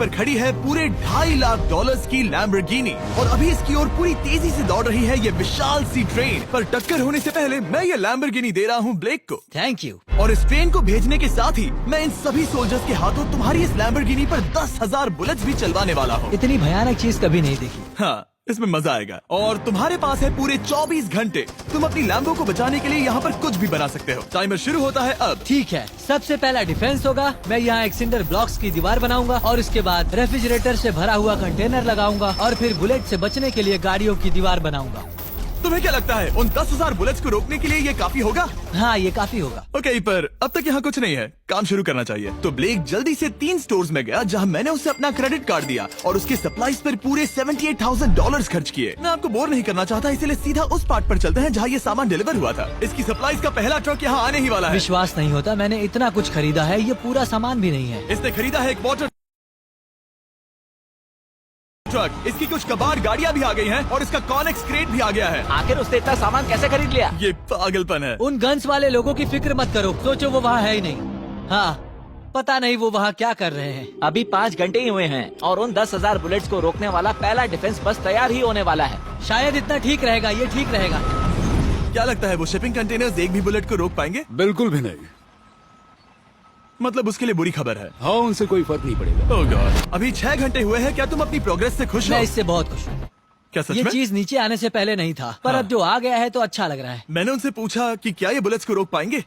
पर खड़ी है पूरे $2.5 लाख की लैम्बोर्गिनी और अभी इसकी ओर पूरी तेजी से दौड़ रही है ये विशाल सी ट्रेन। पर टक्कर होने से पहले मैं ये लैम्बोर्गिनी दे रहा हूँ ब्लेक को। Thank you. और इस ट्रेन को भेजने के साथ ही मैं इन सभी सोल्जर्स के हाथों तुम्हारी इस लैम्बोर्गिनी पर 10,000 बुलेट्स भी चलवाने वाला हूँ। इतनी भयानक चीज कभी नहीं देखी। हाँ, इसमें मजा आएगा। और तुम्हारे पास है पूरे 24 घंटे। तुम अपनी लैम्बो को बचाने के लिए यहाँ पर कुछ भी बना सकते हो। टाइमर शुरू होता है अब। ठीक है, सबसे पहला डिफेंस होगा। मैं यहाँ एक सिंडर ब्लॉक्स की दीवार बनाऊंगा और उसके बाद रेफ्रिजरेटर से भरा हुआ कंटेनर लगाऊंगा और फिर बुलेट से बचने के लिए गाड़ियों की दीवार बनाऊंगा। तुम्हें क्या लगता है उन 10,000 बुलेट्स को रोकने के लिए ये काफी होगा? हाँ, ये काफी होगा। ओके, पर अब तक यहाँ कुछ नहीं है, काम शुरू करना चाहिए। तो ब्लेक जल्दी से 3 स्टोर्स में गया जहाँ मैंने उसे अपना क्रेडिट कार्ड दिया और उसके सप्लाईज पर पूरे $78,000 खर्च किए। मैं आपको बोर नहीं करना चाहता, इसलिए सीधा उस पार्ट पर चलते हैं जहाँ ये सामान डिलीवर हुआ था। इसकी सप्लाईज का पहला ट्रक यहाँ आने ही वाला है। विश्वास नहीं होता, मैंने इतना कुछ खरीदा है, ये पूरा सामान भी नहीं है। इसने खरीदा है एक वाटर ट्रक, इसकी कुछ कबाड़ गाड़ियाँ भी आ गई हैं और इसका कॉनेक्स क्रेट भी आ गया है। आखिर उसने इतना सामान कैसे खरीद लिया? ये पागलपन है। उन गन्स वाले लोगों की फिक्र मत करो, सोचो वो वहाँ है ही नहीं। हाँ, पता नहीं वो वहाँ क्या कर रहे हैं। अभी 5 घंटे ही हुए हैं और उन 10,000 बुलेट्स को रोकने वाला पहला डिफेंस बस तैयार ही होने वाला है। शायद इतना ठीक रहेगा, ये ठीक रहेगा। क्या लगता है वो शिपिंग कंटेनर्स एक भी बुलेट को रोक पाएंगे? बिल्कुल भी नहीं। मतलब उसके लिए बुरी खबर है। हाँ, उनसे कोई फर्क नहीं पड़ेगा। ओह गॉड, अभी 6 घंटे हुए हैं। क्या तुम अपनी प्रोग्रेस से खुश हो? मैं इससे बहुत खुश हूँ। क्या सच ये में? चीज नीचे आने से पहले नहीं था, पर हाँ। अब जो आ गया है तो अच्छा लग रहा है। मैंने उनसे पूछा कि क्या ये बुलेट्स को रोक पाएंगे।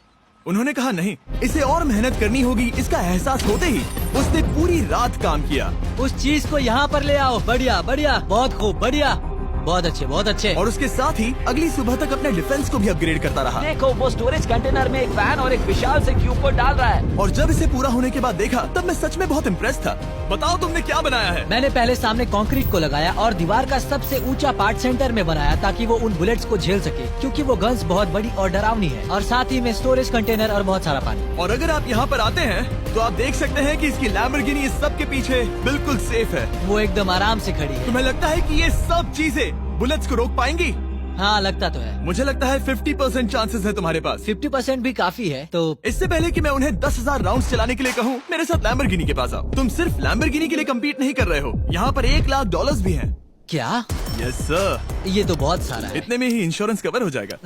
उन्होंने कहा नहीं, इसे और मेहनत करनी होगी। इसका एहसास होते ही उसने पूरी रात काम किया। उस चीज को यहाँ पर ले आओ। बढ़िया बढ़िया, बहुत खूब, बढ़िया, बहुत अच्छे, बहुत अच्छे। और उसके साथ ही अगली सुबह तक अपने डिफेंस को भी अपग्रेड करता रहा। देखो, वो स्टोरेज कंटेनर में एक वैन और एक विशाल से क्यूब को डाल रहा है। और जब इसे पूरा होने के बाद देखा तब मैं सच में बहुत इम्प्रेस था। बताओ तुमने क्या बनाया है? मैंने पहले सामने कंक्रीट को लगाया और दीवार का सबसे ऊंचा पार्ट सेंटर में बनाया ताकि वो उन बुलेट्स को झेल सके, क्योंकि वो गन्स बहुत बड़ी और डरावनी है। और साथ ही में स्टोरेज कंटेनर और बहुत सारा पानी। और अगर आप यहाँ पर आते हैं तो आप देख सकते हैं कि इसकी लैम्बोर्गिनी इस सब के पीछे बिल्कुल सेफ है। वो एकदम आराम से खड़ी है। तुम्हें लगता है कि ये सब चीजें बुलेट्स को रोक पाएंगी? हाँ, लगता तो है। मुझे लगता है 50% चांसेस है तुम्हारे पास। 50% भी काफी है। तो इससे पहले कि मैं उन्हें 10,000 राउंड्स चलाने के लिए कहूँ, मेरे साथ लैम्बोर्गिनी के पास आओ। तुम सिर्फ लैम्बोर्गिनी के लिए कम्पीट नहीं कर रहे हो, यहाँ पर $1 लाख भी हैं। क्या? Yes sir. ये तो बहुत सारा है। इतने में ही इंश्योरेंस कवर हो जाएगा।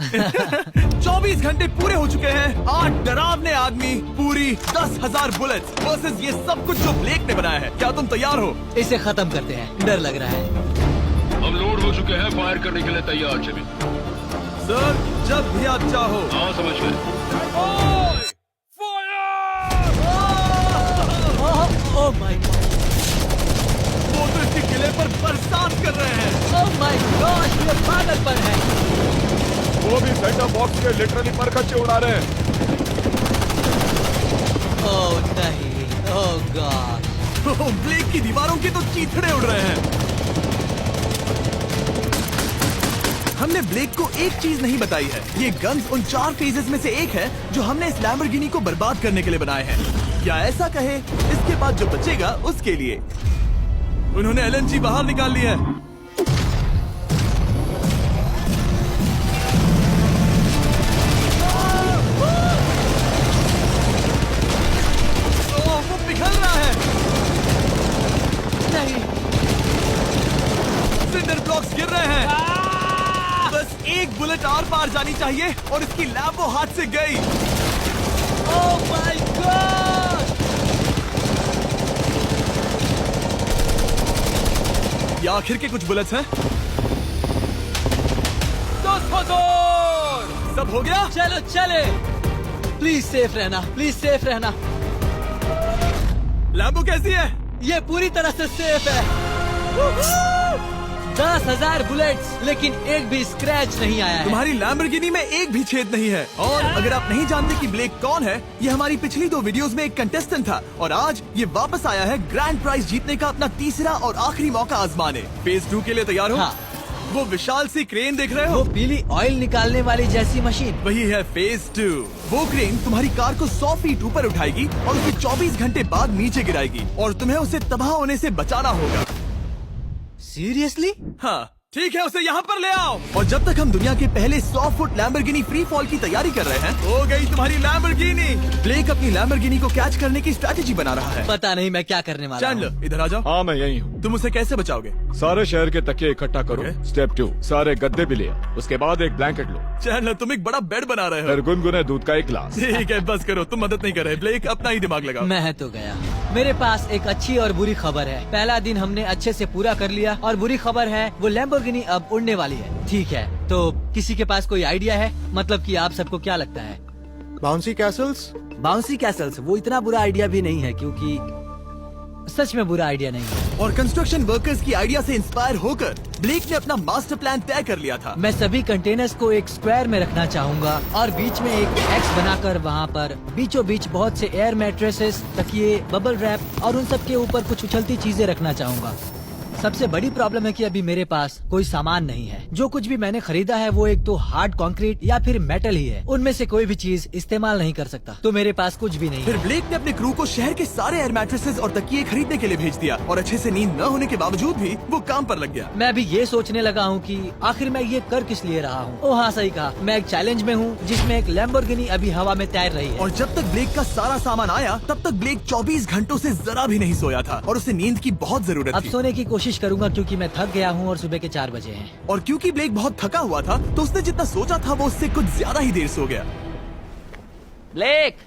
24 घंटे पूरे हो चुके हैं। 8 डरावने आदमी, पूरी 10,000 बुलेट्स वर्सेस ये सब कुछ जो ब्लेक ने बनाया है। क्या तुम तैयार हो? इसे खत्म करते हैं, डर लग रहा है। हम लोड हो चुके हैं, फायर करने के लिए तैयार। चलिए सर, जब भी आप चाहो। हाँ, समझ गए। ओह माय गॉड, वो तो इसके किले पर बरसात कर रहे हैं। ओह माय गॉड, ये पागलपन है। वो भी सेटअप बॉक्स के लिटरली पर कच्चे उड़ा रहे हैं। ओह नहीं, ओह गॉड। ब्लेक की दीवारों के तो चीथड़े उड़ रहे हैं। हमने ब्लेक को एक चीज नहीं बताई है, ये गन्स उन 4 फेजेस में से एक है जो हमने इस लैम्बोर्गिनी को बर्बाद करने के लिए बनाए हैं। या ऐसा कहे, इसके बाद जो बचेगा उसके लिए। उन्होंने LNG बाहर निकाल लिया है। वो पिघल रहा है। नहीं, सिंडर ब्लॉक्स गिर रहे हैं। बस एक बुलेट आर पार जानी चाहिए और इसकी लैम्बो हाथ से गई। Oh my God. ये आखिर के कुछ बुलेट्स हैं। सब हो गया? चलो चले। प्लीज सेफ रहना, प्लीज सेफ रहना। लैम्बो कैसी है? ये पूरी तरह से सेफ है। 10,000 बुलेट्स, लेकिन एक भी स्क्रैच नहीं आया है। तुम्हारी लैम्बोर्गिनी में एक भी छेद नहीं है। और अगर आप नहीं जानते कि ब्लेक कौन है, ये हमारी पिछली 2 वीडियोस में एक कंटेस्टेंट था और आज ये वापस आया है ग्रैंड प्राइज जीतने का अपना तीसरा और आखिरी मौका आजमाने। फेज 2 के लिए तैयार हो? हाँ। वो विशाल सी क्रेन देख रहे वो हो? पीली ऑयल निकालने वाली जैसी मशीन। वही है फेज 2। वो क्रेन तुम्हारी कार को 100 फीट ऊपर उठाएगी और उसे 24 घंटे बाद नीचे गिराएगी और तुम्हें उसे तबाह होने से बचाना होगा। सीरियसली? हाँ, ठीक है, उसे यहाँ पर ले आओ। और जब तक हम दुनिया के पहले 100 फुट लैम्बोर्गिनी फ्री फॉल की तैयारी कर रहे हैं, हो गई तुम्हारी लैम्बोर्गिनी। ब्लेक अपनी लैम्बोर्गिनी को कैच करने की स्ट्रैटेजी बना रहा है। पता नहीं मैं क्या करने वाला हूँ। चैंडलर इधर आ जाओ। हाँ मैं यही हूँ। तुम उसे कैसे बचाओगे? सारे शहर के तकिए इकट्ठा करो। Okay. स्टेप 2, सारे गद्दे भी ले आओ। उसके बाद एक ब्लैंकेट लो। चैंडलर तुम एक बड़ा बेड बना रहे हो। फिर गुनगुने दूध का एक गिलास। ठीक है, बस करो, तुम मदद नहीं कर रहे। ब्लेक अपना ही दिमाग लगाओ। मैं तो गया। मेरे पास एक अच्छी और बुरी खबर है। पहला दिन हमने अच्छे से पूरा कर लिया और बुरी खबर है वो लैम्बोर्गिनी अब उड़ने वाली है। ठीक है, तो किसी के पास कोई आइडिया है? मतलब कि आप सबको क्या लगता है? Bouncy Castle's? बाउंसी कैसल्स वो इतना बुरा आइडिया भी नहीं है, क्योंकि सच में बुरा आइडिया नहीं है। और कंस्ट्रक्शन वर्कर्स की आइडिया से इंस्पायर होकर ब्लेक ने अपना मास्टर प्लान तय कर लिया था। मैं सभी कंटेनर्स को एक स्क्वायर में रखना चाहूंगा और बीच में एक एक्स बनाकर वहाँ पर बीचों बीच बहुत से एयर मैट्रेसेस, तकिए, बबल रैप और उन सब के ऊपर कुछ उछलती चीजें रखना चाहूंगा। सबसे बड़ी प्रॉब्लम है कि अभी मेरे पास कोई सामान नहीं है। जो कुछ भी मैंने खरीदा है वो एक तो हार्ड कंक्रीट या फिर मेटल ही है। उनमें से कोई भी चीज इस्तेमाल नहीं कर सकता, तो मेरे पास कुछ भी नहीं फिर है। ब्लेक ने अपने क्रू को शहर के सारे एयर मैट्रेसेस और तकिए खरीदने के लिए भेज दिया और अच्छे से नींद न होने के बावजूद भी वो काम पर लग गया। मैं अभी ये सोचने लगा हूँ कि आखिर मैं ये कर किस लिए रहा हूँ। ओ हाँ, सही कहा। मैं एक चैलेंज में हूँ जिसमें एक लैम्बोर्गिनी अभी हवा में तैर रही है। और जब तक ब्लेक का सारा सामान आया तब तक ब्लेक 24 घंटों से जरा भी नहीं सोया था और उसे नींद की बहुत जरूरत अब थी। सोने की कोशिश करूंगा क्योंकि मैं थक गया हूँ और सुबह के 4 बजे हैं। और क्योंकि ब्लेक बहुत थका हुआ था तो उसने जितना सोचा था वो उससे कुछ ज्यादा ही देर सो गया। ब्लेक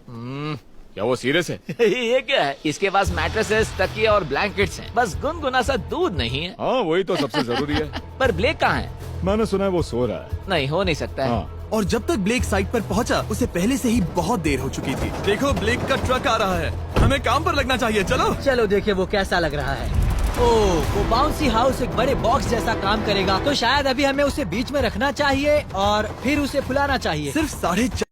क्या वो सीरियस है? ये क्या है? इसके पास मैट्रेसेस, तकिए और ब्लैंकेट्स हैं। बस गुनगुना सा दूध नहीं है। हाँ वही तो सबसे जरूरी है। पर ब्लेक कहाँ है? मैंने सुना है वो सो रहा है। नहीं, हो नहीं सकता है। हाँ और जब तक ब्लेक साइट पर पहुंचा उसे पहले से ही बहुत देर हो चुकी थी। देखो ब्लेक का ट्रक आ रहा है, हमें काम पर लगना चाहिए। चलो चलो देखिए वो कैसा लग रहा है। ओह, वो बाउंसी हाउस एक बड़े बॉक्स जैसा काम करेगा, तो शायद अभी हमें उसे बीच में रखना चाहिए और फिर उसे फुलाना चाहिए। सिर्फ 4.5